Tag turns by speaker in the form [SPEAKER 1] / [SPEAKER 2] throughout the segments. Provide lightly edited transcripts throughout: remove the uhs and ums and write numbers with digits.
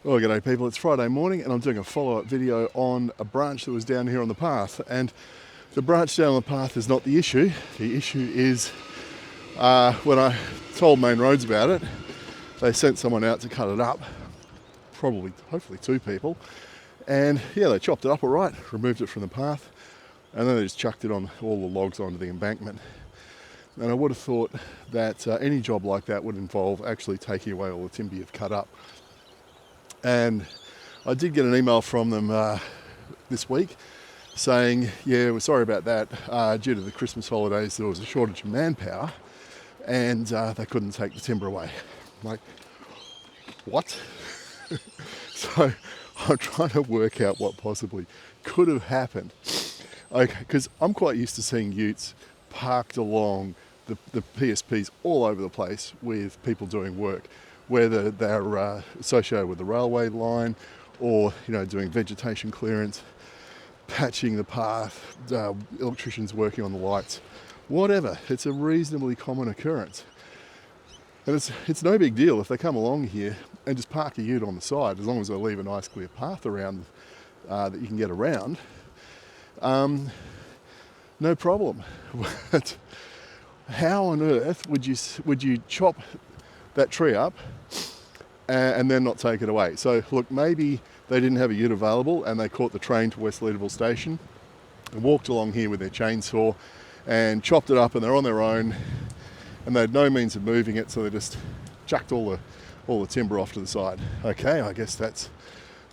[SPEAKER 1] Well, g'day people, it's Friday morning and I'm doing a follow-up video on a branch that was down here on the path. And the branch down on the path is not the issue. The issue is when I told Main Roads about it, they sent someone out to cut it up, hopefully two people. And yeah, they chopped it up all right, removed it from the path, and then they just chucked it on all the logs onto the embankment. And I would have thought that any job like that would involve actually taking away all the timber you've cut up. And I did get an email from them this week saying, yeah, we're sorry about that. Due to the Christmas holidays, there was a shortage of manpower and they couldn't take the timber away. I'm like, what? So I'm trying to work out what possibly could have happened. Okay, because I'm quite used to seeing utes parked along the PSPs all over the place with people doing work, whether they're associated with the railway line or, doing vegetation clearance, patching the path, electricians working on the lights, whatever. It's a reasonably common occurrence. And it's no big deal if they come along here and just park a ute on the side, as long as they leave a nice clear path around that you can get around. No problem. But how on earth would you chop that tree up and then not take it away? So look, maybe they didn't have a ute available and they caught the train to West Leederville station and walked along here with their chainsaw and chopped it up, and they're on their own and they had no means of moving it, so they just chucked all the timber off to the side. Okay, I guess that's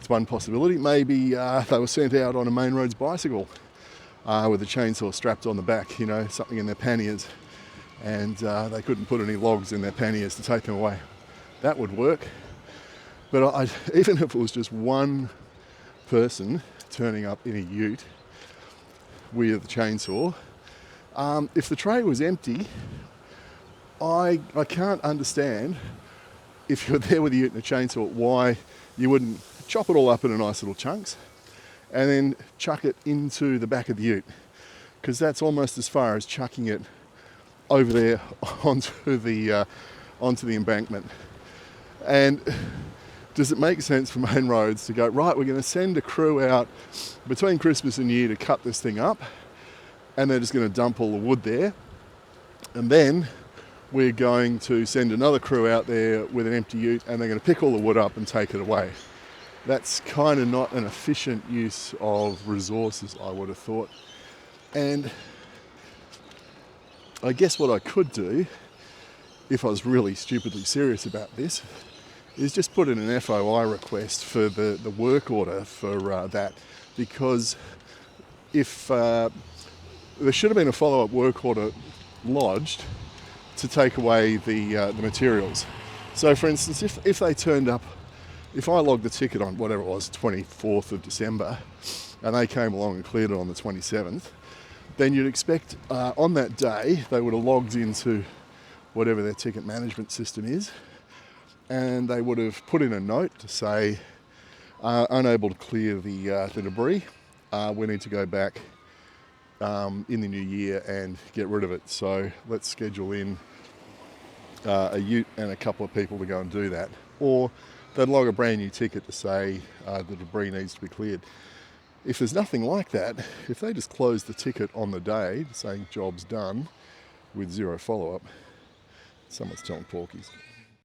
[SPEAKER 1] one possibility. Maybe they were sent out on a Main Roads bicycle with a chainsaw strapped on the back, something in their panniers, and they couldn't put any logs in their panniers to take them away. That would work. But even if it was just one person turning up in a ute with a chainsaw, if the tray was empty, I can't understand, if you're there with a ute and a chainsaw, why you wouldn't chop it all up into nice little chunks and then chuck it into the back of the ute, because that's almost as far as chucking it over there onto the embankment. And does it make sense for Main Roads to go, right, we're going to send a crew out between Christmas and New Year to cut this thing up, and they're just going to dump all the wood there, and then we're going to send another crew out there with an empty ute and they're going to pick all the wood up and take it away? That's kind of not an efficient use of resources, I would have thought. And I guess what I could do, if I was really stupidly serious about this, is just put in an FOI request for the work order for that, because if there should have been a follow-up work order lodged to take away the materials. So for instance, if they turned up, if I logged the ticket on whatever it was, 24th of December, and they came along and cleared it on the 27th, then you'd expect on that day they would have logged into whatever their ticket management system is, and they would have put in a note to say, unable to clear the debris, we need to go back in the new year and get rid of it. So let's schedule in a ute and a couple of people to go and do that. Or they'd log a brand new ticket to say the debris needs to be cleared. If there's nothing like that, if they just close the ticket on the day saying job's done with zero follow-up, someone's telling porkies.